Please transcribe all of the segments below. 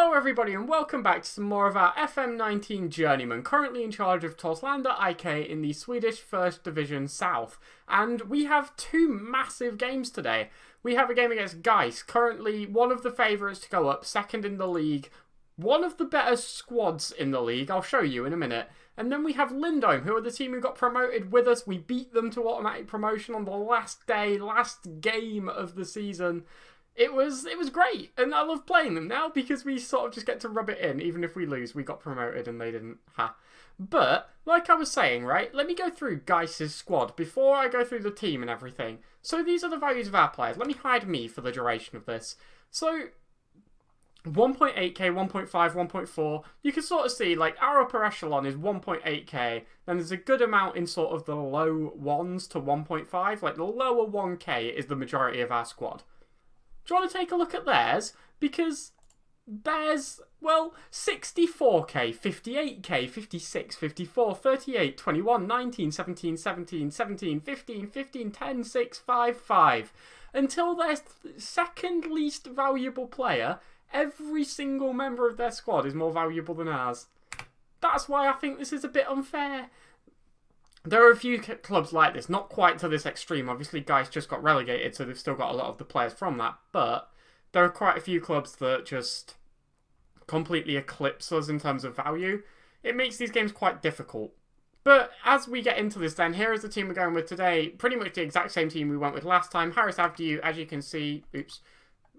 Hello everybody and welcome back to some more of our FM19 Journeyman, currently in charge of Torslanda IK in the Swedish First Division South. And we have two massive games today. We have a game against Gais, currently one of the favourites to go up, second in the league, one of the better squads in the league, I'll show you in a minute. And then we have Lindome, who are the team who got promoted with us. We beat them to automatic promotion on the last day, last game of the season. It was great, and I love playing them now because we sort of just get to rub it in. Even if we lose, we got promoted and they didn't. Ha. But, like I was saying, right, let me go through Gais' squad before I go through the team and everything. So these are the values of our players. Let me hide me for the duration of this. So 1.8k, 1.5, 1.4. You can sort of see, like, our upper echelon is 1.8k. Then there's a good amount in sort of the low 1s to 1.5. Like, the lower 1k is the majority of our squad. Do you want to take a look at theirs? Because there's, well, 64k, 58k, 56, 54, 38, 21, 19, 17, 17, 17, 15, 15, 10, 6, 5, 5. Until their second least valuable player, every single member of their squad is more valuable than ours. That's why I think this is a bit unfair. There are a few clubs like this, not quite to this extreme. Obviously, Gais just got relegated, so they've still got a lot of the players from that. But there are quite a few clubs that just completely eclipse us in terms of value. It makes these games quite difficult. But as we get into this then, here is the team we're going with today. Pretty much the exact same team we went with last time. Harris Avdiu, as you can see, oops.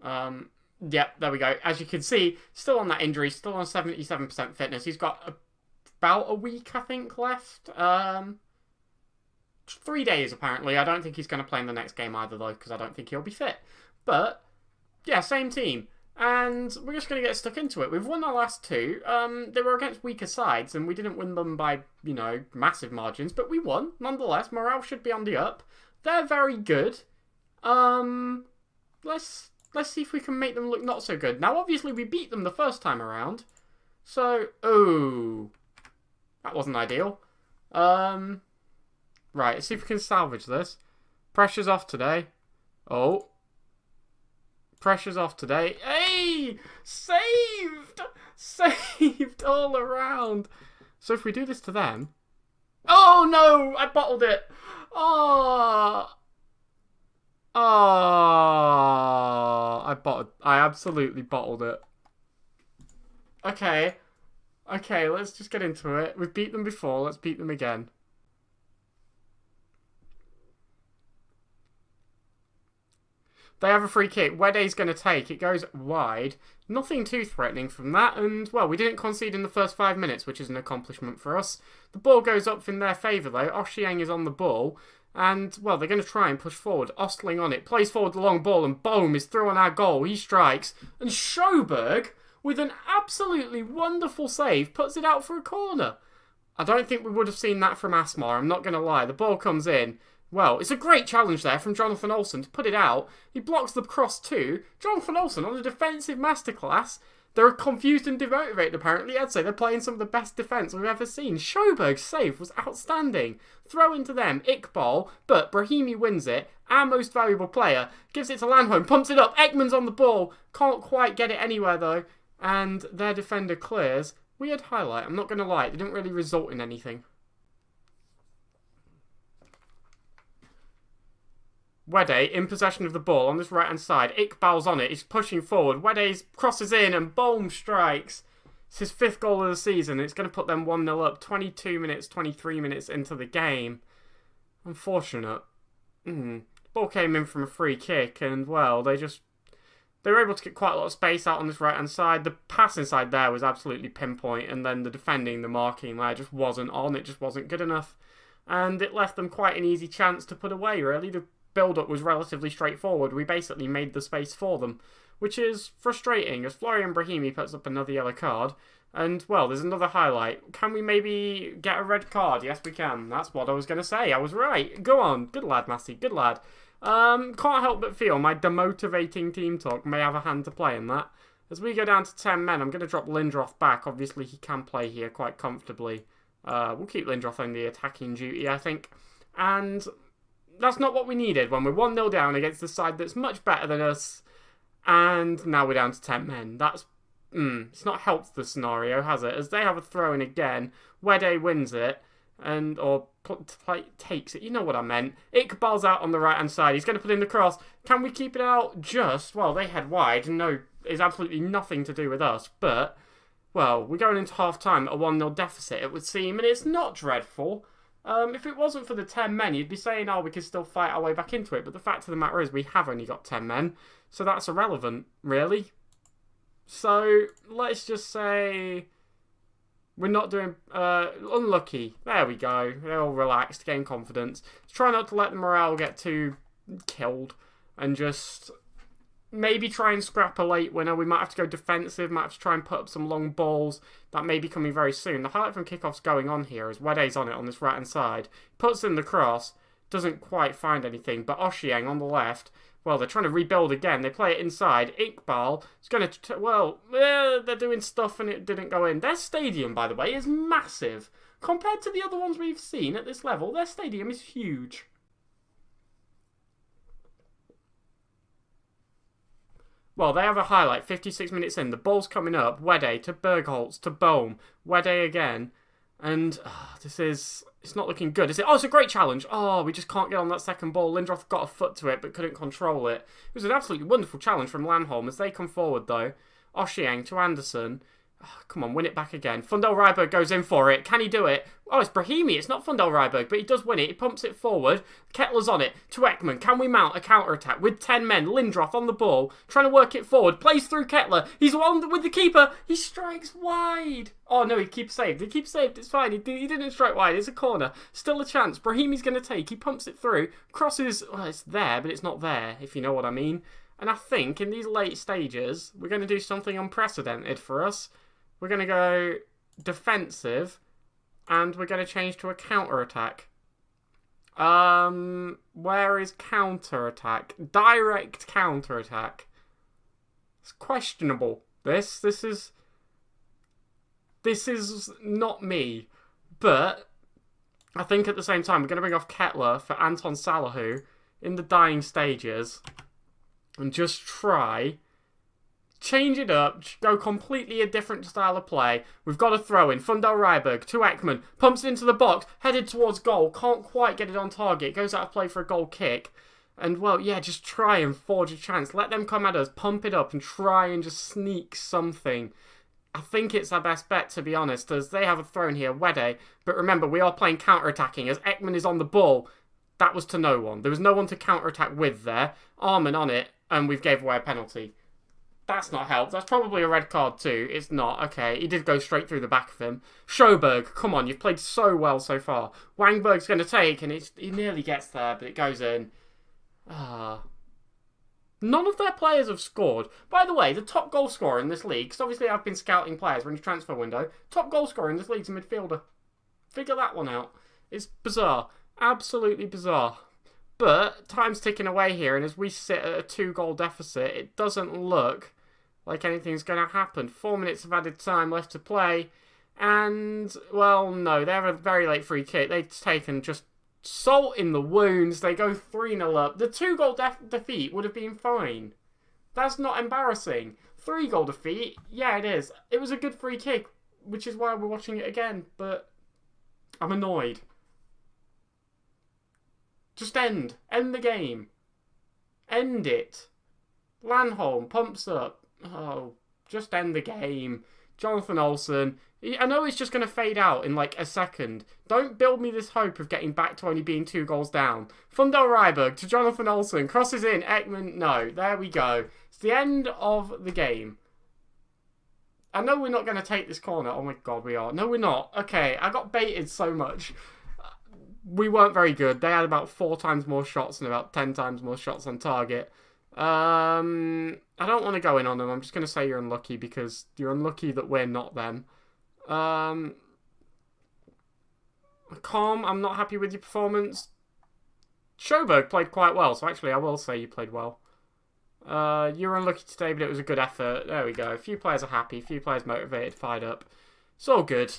Yep, there we go. As you can see, still on that injury, still on 77% fitness. He's got about a week, I think, left. 3 days, apparently. I don't think he's going to play in the next game either, though, because I don't think he'll be fit. But, yeah, same team. And we're just going to get stuck into it. We've won our last two. They were against weaker sides, and we didn't win them by, you know, massive margins. But we won, nonetheless. Morale should be on the up. They're very good. Let's see if we can make them look not so good. Now, obviously, we beat them the first time around. So, oh, that wasn't ideal. Right, let's see if we can salvage this. Pressure's off today. Oh. Pressure's off today. Hey! Saved! Saved all around. So if we do this to them... Oh, no! I bottled it! Oh! Oh! I absolutely bottled it. Okay. Okay, let's just get into it. We've beat them before. Let's beat them again. They have a free kick. Wede's going to take. It goes wide. Nothing too threatening from that. And, well, we didn't concede in the first 5 minutes, which is an accomplishment for us. The ball goes up in their favour, though. Oshiang is on the ball. And, well, they're going to try and push forward. Ostling on it. Plays forward the long ball. And boom, is through on our goal. He strikes. And Sjoberg, with an absolutely wonderful save, puts it out for a corner. I don't think we would have seen that from Asmar. I'm not going to lie. The ball comes in. Well, it's a great challenge there from Jonathan Olsen to put it out. He blocks the cross too. Jonathan Olsen on a defensive masterclass. They're confused and demotivated apparently. I'd say they're playing some of the best defence we've ever seen. Sjoberg's save was outstanding. Throw into them, Iqbal, but Brahimi wins it. Our most valuable player gives it to Landholm, pumps it up. Ekman's on the ball. Can't quite get it anywhere though. And their defender clears. Weird highlight, I'm not going to lie. It didn't really result in anything. Wede in possession of the ball on this right-hand side. Iqbal's on it. He's pushing forward. Wede crosses in and boom, strikes. It's his 5th goal of the season. It's going to put them 1-0 up. 22 minutes, 23 minutes into the game. Unfortunate. Ball came in from a free kick and, well, they were able to get quite a lot of space out on this right-hand side. The pass inside there was absolutely pinpoint, and then the defending, the marking there just wasn't on. It just wasn't good enough. And it left them quite an easy chance to put away, really. The build-up was relatively straightforward. We basically made the space for them, which is frustrating as Florian Brahimi puts up another yellow card. And, well, there's another highlight. Can we maybe get a red card? Yes, we can. That's what I was going to say. I was right. Go on. Good lad, Massey. Good lad. Can't help but feel my demotivating team talk may have a hand to play in that. As we go down to 10 men, I'm going to drop Lindroth back. Obviously, he can play here quite comfortably. We'll keep Lindroth on the attacking duty, I think. And that's not what we needed when we're 1-0 down against a side that's much better than us. And now we're down to 10 men. That's it's not helped the scenario, has it? As they have a throw-in again, Wede wins it, takes it. You know what I meant. Iqbal's out on the right-hand side. He's going to put in the cross. Can we keep it out? Well, they head wide. No, it's absolutely nothing to do with us. But, well, we're going into half-time at a 1-0 deficit, it would seem, and it's not dreadful. If it wasn't for the 10 men, you'd be saying, oh, we could still fight our way back into it. But the fact of the matter is we have only got 10 men, so that's irrelevant, really. So, let's just say we're not doing... unlucky. There we go. They're all relaxed, gain confidence. Try not to let the morale get too killed. And just maybe try and scrap a late winner. We might have to go defensive. Might have to try and put up some long balls. That may be coming very soon. The highlight from kickoff's going on here as Wede's on it on this right-hand side. Puts in the cross. Doesn't quite find anything. But Oshieng on the left... Well, they're trying to rebuild again. They play it inside. Iqbal is going to... they're doing stuff and it didn't go in. Their stadium, by the way, is massive. Compared to the other ones we've seen at this level, their stadium is huge. Well, they have a highlight. 56 minutes in. The ball's coming up. Wede to Bergholz to Bohm. Wede again. And it's not looking good, is it? Oh, it's a great challenge. Oh, we just can't get on that second ball. Lindroth got a foot to it, but couldn't control it. It was an absolutely wonderful challenge from Landholm as they come forward, though. Oshieng to Anderson. Oh, come on, win it back again. Fundel Ryberg goes in for it. Can he do it? Oh, it's Brahimi. It's not Fundel Ryberg, but he does win it. He pumps it forward. Kettler's on it. To Ekman. Can we mount a counter-attack with 10 men? Lindroth on the ball. Trying to work it forward. Plays through Kettler. He's on with the keeper. He strikes wide. Oh, no, he keeps saved. He keeps saved. It's fine. He didn't strike wide. It's a corner. Still a chance. Brahimi's going to take. He pumps it through. Crosses. Well, it's there, but it's not there, if you know what I mean. And I think in these late stages, we're going to do something unprecedented for us. We're going to go defensive, and we're going to change to a counter-attack. Where is counter-attack? Direct counter-attack. It's questionable. This is not me. But I think at the same time, we're going to bring off Kettler for Anton Salahu in the dying stages, and just try... change it up, go completely a different style of play. We've got a throw in. Fundel Ryberg to Ekman. Pumps it into the box. Headed towards goal. Can't quite get it on target. Goes out of play for a goal kick. And, well, yeah, just try and forge a chance. Let them come at us. Pump it up and try and just sneak something. I think it's our best bet, to be honest, as they have a throw in here. Wede. But remember, we are playing counter-attacking as Ekman is on the ball. That was to no one. There was no one to counter-attack with there. Arman on it. And we've gave away a penalty. That's not helped. That's probably a red card too. It's not. Okay, he did go straight through the back of him. Schoberg, come on, you've played so well so far. Wangberg's going to take, and he nearly gets there, but it goes in. None of their players have scored. By the way, the top goal scorer in this league, because obviously I've been scouting players in the transfer window, top goal scorer in this league's a midfielder. Figure that one out. It's bizarre. Absolutely bizarre. But time's ticking away here, and as we sit at a 2-goal deficit, it doesn't look like anything's going to happen. 4 minutes of added time left to play. And, well, no, they have a very late free kick. They've taken just salt in the wounds. They go 3-0 up. The 2-goal defeat would have been fine. That's not embarrassing. 3-goal defeat, yeah, it is. It was a good free kick, which is why we're watching it again. But I'm annoyed. Just end. End the game. End it. Landholm pumps up. Oh, just end the game. Jonathan Olsen. I know it's just going to fade out in like a second. Don't build me this hope of getting back to only being 2 goals down. Fundel Ryberg to Jonathan Olsen. Crosses in. Ekman. No. There we go. It's the end of the game. I know we're not going to take this corner. Oh my god, we are. No, we're not. Okay, I got baited so much. We weren't very good. They had about 4 times more shots and about 10 times more shots on target. I don't want to go in on them. I'm just going to say you're unlucky because you're unlucky that we're not them. Calm, I'm not happy with your performance. Schoberg played quite well, so actually I will say you played well. You were unlucky today, but it was a good effort. There we go. A few players are happy, a few players motivated, fired up. It's all good.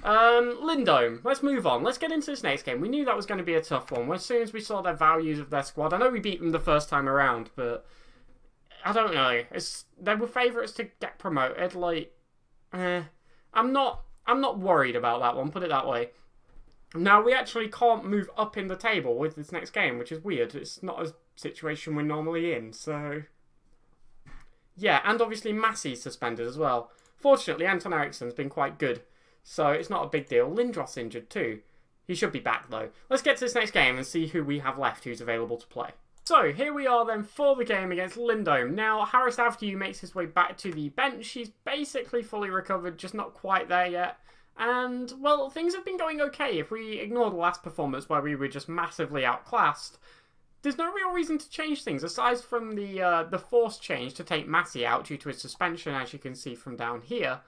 Lindome, let's move on. Let's get into this next game. We knew that was going to be a tough one. As soon as we saw their values of their squad, I know we beat them the first time around, but I don't know. They were favourites to get promoted. Like, I'm not worried about that one. Put it that way. Now we actually can't move up in the table with this next game, which is weird. It's not a situation we're normally in. So yeah, and obviously Massey's suspended as well. Fortunately, Anton Eriksson's been quite good, so it's not a big deal. Lindros injured too. He should be back though. Let's get to this next game and see who we have left who's available to play. So here we are then for the game against Lindome. Now Harris Avdew makes his way back to the bench. He's basically fully recovered, just not quite there yet. And, well, things have been going okay. If we ignore the last performance where we were just massively outclassed, there's no real reason to change things, aside from the forced change to take Massey out due to his suspension, as you can see from down here.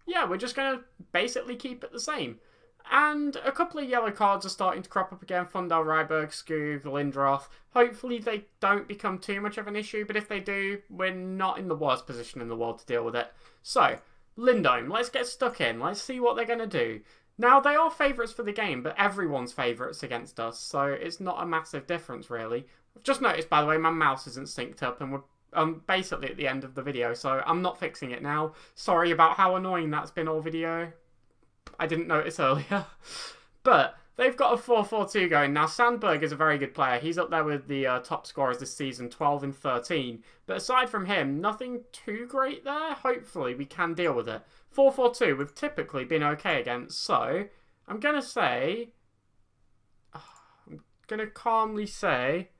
Yeah, we're just going to basically keep it the same. And a couple of yellow cards are starting to crop up again. Fundal, Ryberg, Skoog, Lindroth. Hopefully they don't become too much of an issue, but if they do, we're not in the worst position in the world to deal with it. So, Lindome, let's get stuck in. Let's see what they're going to do. Now, they are favourites for the game, but everyone's favourites against us, so it's not a massive difference, really. I've just noticed, by the way, my mouse isn't synced up, and we're basically at the end of the video, so I'm not fixing it now. Sorry about how annoying that's been all video. I didn't notice earlier. But they've got a 4-4-2 going. Now, Sandberg is a very good player. He's up there with the top scorers this season, 12 and 13. But aside from him, nothing too great there. Hopefully, we can deal with it. 4-4-2, we've typically been okay against. So, I'm going to say... I'm going to calmly say...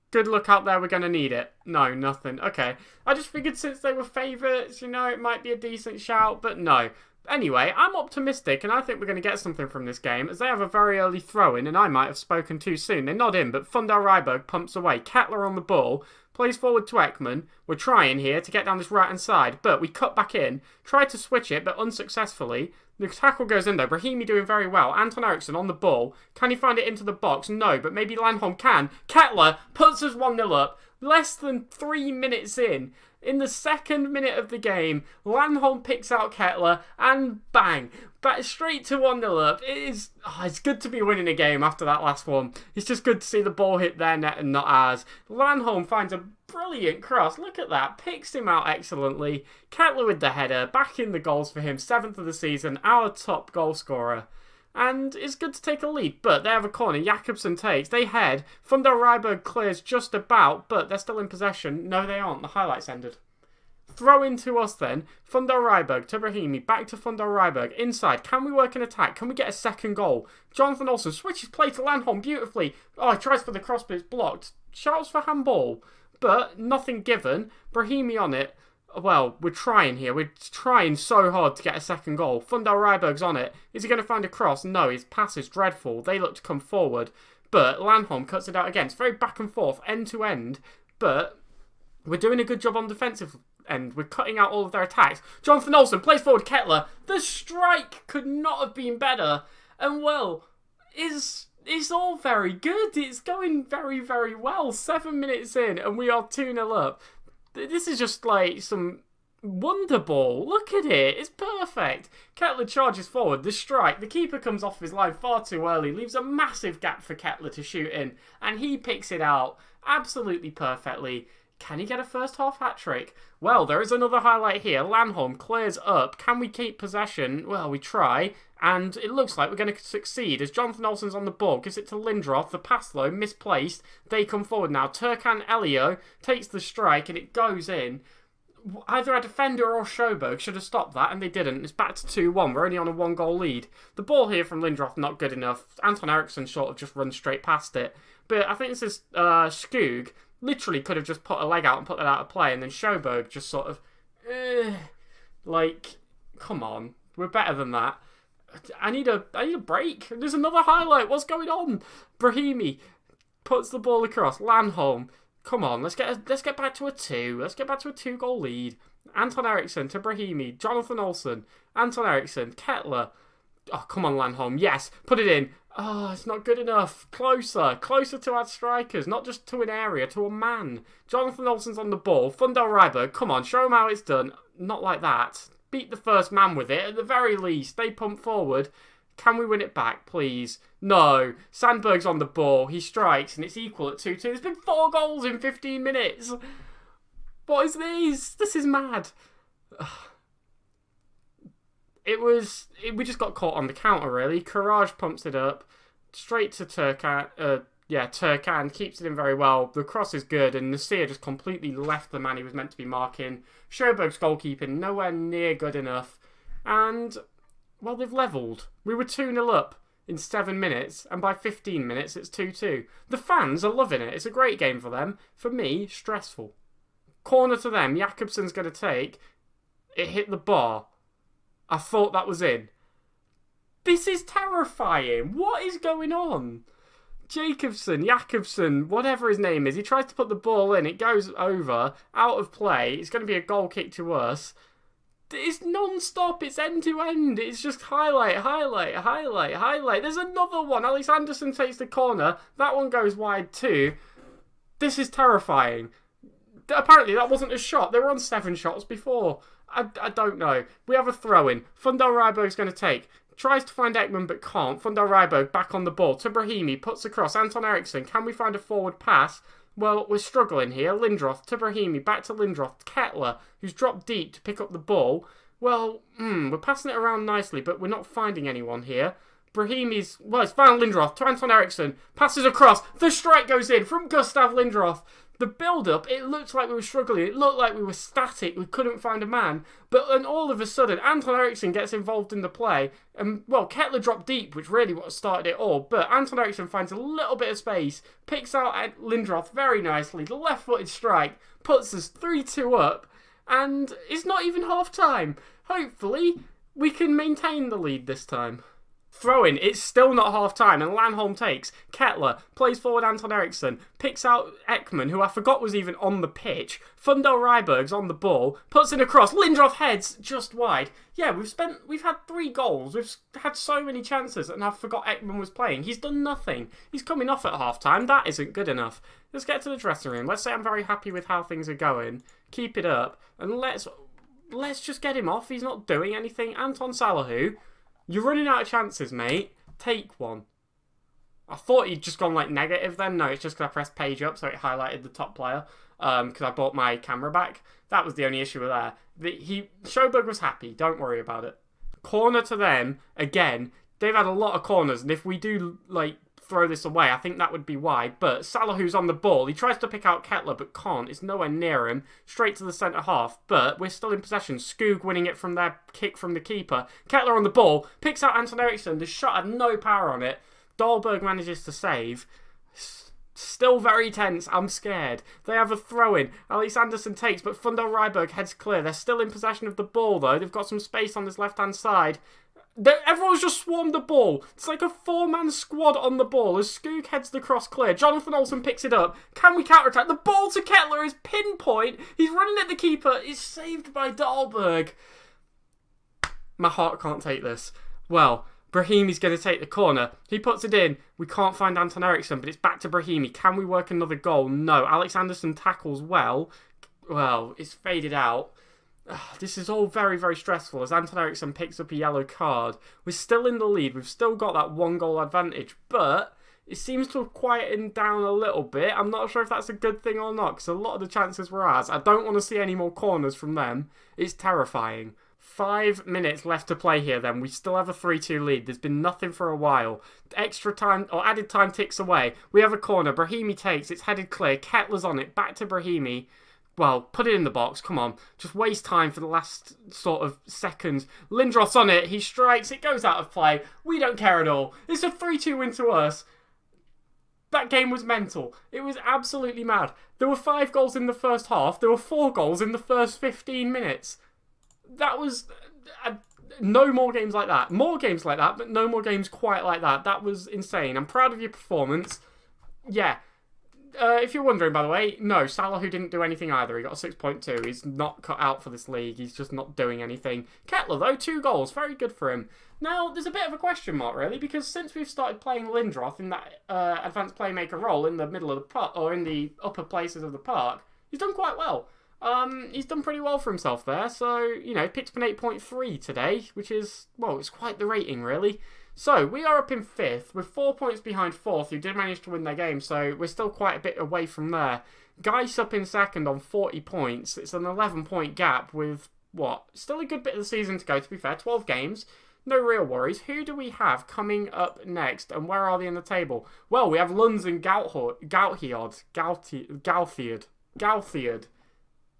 Good luck out there, we're going to need it. No, nothing. Okay. I just figured since they were favourites, you know, it might be a decent shout, but no. Anyway, I'm optimistic, and I think we're going to get something from this game, as they have a very early throw-in, and I might have spoken too soon. They're not in, but Fundal Ryberg pumps away. Kettler on the ball, plays forward to Ekman. We're trying here to get down this right-hand side, but we cut back in, try to switch it, but unsuccessfully. The tackle goes in though. Brahimi doing very well. Anton Eriksson on the ball. Can he find it into the box? No, but maybe Landholm can. Kettler puts us 1-0 up. Less than 3 minutes in. In the second minute of the game, Landholm picks out Kettler and bang. Back straight to 1-0 up. It's good to be winning a game after that last one. It's just good to see the ball hit their net and not ours. Landholm finds a brilliant cross. Look at that. Picks him out excellently. Kettler with the header. Back in the goals for him. 7th of the season. Our top goal scorer. And it's good to take a lead, but they have a corner. Jakobsen takes. They head. Fundal Ryberg clears just about, but they're still in possession. No, they aren't. The highlights ended. Throw into us then. Fundal Ryberg to Brahimi. Back to Fundal Ryberg. Inside. Can we work an attack? Can we get a second goal? Jonathan Olsen switches play to Landholm beautifully. Oh, he tries for the cross, but it's blocked. Shouts for handball, but nothing given. Brahimi on it. Well, we're trying here. We're trying so hard to get a second goal. Fundal Ryberg's on it. Is he going to find a cross? No, his pass is dreadful. They look to come forward. But Landholm cuts it out again. It's very back and forth, end to end. But we're doing a good job on defensive end. We're cutting out all of their attacks. Jonathan Olsen plays forward Kettler. The strike could not have been better. And, well, it's all very good. It's going very, very well. 7 minutes in and we are 2-0 up. This is just like some wonder ball. Look at it. It's perfect. Kettler charges forward. The strike. The keeper comes off his line far too early. Leaves a massive gap for Kettler to shoot in. And he picks it out absolutely perfectly. Can he get a first half hat-trick? Well, there is another highlight here. Landholm clears up. Can we keep possession? Well, we try. And it looks like we're going to succeed as Jonathan Olsen's on the ball. Gives it to Lindroth. The pass, though, misplaced. They come forward now. Turkan Elio takes the strike and it goes in. Either a defender or Sjoberg should have stopped that, and they didn't. It's back to 2-1. We're only on a 1-goal lead. The ball here from Lindroth, not good enough. Anton Eriksson sort of just runs straight past it. But I think this is Skoog. Literally could have just put a leg out and put that out of play, and then Sjoberg just sort of... like, come on. We're better than that. I need a break. There's another highlight. What's going on? Brahimi puts the ball across. Landholm. Come on, let's get back to a 2. Let's get back to a 2-goal lead. Anton Eriksson to Brahimi. Jonathan Olsen. Anton Eriksson. Kettler. Oh, come on, Landholm. Yes, put it in. Oh, it's not good enough. Closer to our strikers. Not just to an area, to a man. Jonathan Olsen's on the ball. Fundal Ryberg. Come on, show him how it's done. Not like that. Beat the first man with it. At the very least, they pump forward. Can we win it back, please? No. Sandberg's on the ball. He strikes, and it's equal at 2-2. There's been 4 goals in 15 minutes. What is this? This is mad. We just got caught on the counter, really. Courage pumps it up. Straight to Turkan. Turkan keeps it in very well. The cross is good, and Nasir just completely left the man he was meant to be marking. Sjoberg's goalkeeping nowhere near good enough. And, well, they've levelled. We were 2-0 up in 7 minutes, and by 15 minutes it's 2-2. The fans are loving it. It's a great game for them. For me, stressful. Corner to them. Jakobsen's going to take. It hit the bar. I thought that was in. This is terrifying. What is going on? Jakobsen, whatever his name is, he tries to put the ball in. It goes over, out of play. It's going to be a goal kick to us. It's non-stop. It's end-to-end. It's just highlight. There's another one. Alex Anderson takes the corner. That one goes wide too. This is terrifying. Apparently that wasn't a shot. They were on 7 shots before. I don't know. We have a throw-in. Fundal Ryberg's going to take. Tries to find Ekman but can't. Fundal Ryberg back on the ball. To Brahimi. Puts across. Anton Eriksson. Can we find a forward pass? Well, we're struggling here. Lindroth to Brahimi. Back to Lindroth. Kettler, who's dropped deep to pick up the ball. Well, we're passing it around nicely, but we're not finding anyone here. Brahimi's... Well, it's found Lindroth to Anton Eriksson. Passes across. The strike goes in from Gustav Lindroth. The build-up, it looked like we were struggling. It looked like we were static. We couldn't find a man. But then all of a sudden, Anton Eriksson gets involved in the play. And, well, Kettler dropped deep, which really what started it all. But Anton Eriksson finds a little bit of space, picks out Lindroth very nicely. The left-footed strike puts us 3-2 up. And it's not even half-time. Hopefully, we can maintain the lead this time. Throw-in, it's still not half-time, and Landholm takes. Kettler plays forward Anton Eriksson, picks out Ekman, who I forgot was even on the pitch. Fundal Ryberg's on the ball, puts in a cross. Lindroth heads just wide. Yeah, we've had 3 goals. We've had so many chances, and I forgot Ekman was playing. He's done nothing. He's coming off at half-time. That isn't good enough. Let's get to the dressing room. Let's say I'm very happy with how things are going. Keep it up, and let's just get him off. He's not doing anything. Anton Salahu. You're running out of chances, mate. Take one. I thought he'd just gone like negative then. No, it's just because I pressed page up, so it highlighted the top player. Because I bought my camera back. That was the only issue with there. Sjoberg was happy. Don't worry about it. Corner to them. Again, they've had a lot of corners. And if we do like throw this away, I think that would be wide. But Salahu's on the ball. He tries to pick out Kettler, but can't. It's nowhere near him. Straight to the centre half. But we're still in possession. Skoog winning it from their kick from the keeper. Kettler on the ball. Picks out Anton Eriksson. The shot had no power on it. Dahlberg manages to save. Still very tense. I'm scared. They have a throw-in. Alex Anderson takes, but Fundal Ryberg heads clear. They're still in possession of the ball, though. They've got some space on this left-hand side. Everyone's just swarmed the ball. It's like a 4-man squad on the ball as Skoog heads the cross clear. Jonathan Olsen picks it up. Can we counter-attack? The ball to Kettler is pinpoint. He's running at the keeper. It's saved by Dahlberg. My heart can't take this. Well, Brahimi's going to take the corner. He puts it in. We can't find Anton Eriksson, but it's back to Brahimi. Can we work another goal? No. Alex Anderson tackles well. Well, it's faded out. This is all very, very stressful as Anton Eriksson picks up a yellow card. We're still in the lead. We've still got that 1-goal advantage, but it seems to have quietened down a little bit. I'm not sure if that's a good thing or not, because a lot of the chances were ours. I don't want to see any more corners from them. It's terrifying. 5 minutes left to play here then. We still have a 3-2 lead. There's been nothing for a while. Extra time, or added time ticks away. We have a corner. Brahimi takes. It's headed clear. Kettler's on it. Back to Brahimi. Well, put it in the box. Come on. Just waste time for the last sort of seconds. Lindroth's on it. He strikes. It goes out of play. We don't care at all. It's a 3-2 win to us. That game was mental. It was absolutely mad. There were 5 goals in the first half. There were 4 goals in the first 15 minutes. That was... no more games like that. More games like that, but no more games quite like that. That was insane. I'm proud of your performance. Yeah. If you're wondering, by the way, no, Salah, didn't do anything either. He got a 6.2. He's not cut out for this league. He's just not doing anything. Kettler, though, 2 goals. Very good for him. Now, there's a bit of a question mark, really, because since we've started playing Lindroth in that advanced playmaker role in the middle of the park, or in the upper places of the park, he's done quite well. He's done pretty well for himself there. So, you know, picked up an 8.3 today, which is, well, it's quite the rating, really. So, we are up in 5th, with 4 points behind 4th, who did manage to win their game, so we're still quite a bit away from there. Gais up in 2nd on 40 points. It's an 11-point gap with, still a good bit of the season to go, to be fair, 12 games. No real worries. Who do we have coming up next, and where are they in the table? Well, we have Lunds and Galthiard.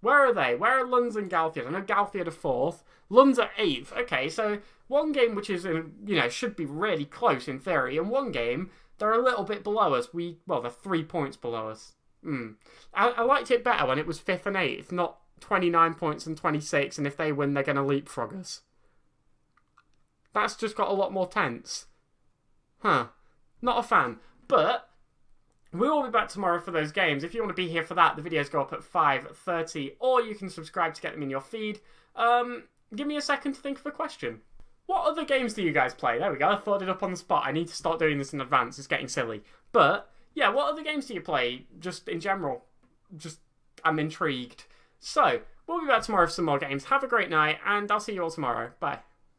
Where are they? Where are Lunds and Galthiard? I know Galthiard are 4th. Lunds are 8th. Okay, so one game which is, should be really close in theory, and one game they're a little bit below us. They're 3 points below us. I liked it better when it was 5th and 8th, not 29 points and 26, and if they win, they're going to leapfrog us. That's just got a lot more tense. Not a fan. But we will be back tomorrow for those games. If you want to be here for that, the videos go up at 5:30, or you can subscribe to get them in your feed. Give me a second to think of a question. What other games do you guys play? There we go, I thought it up on the spot. I need to start doing this in advance. It's getting silly. But, yeah, what other games do you play, just in general? I'm intrigued. So, we'll be back tomorrow for some more games. Have a great night, and I'll see you all tomorrow. Bye.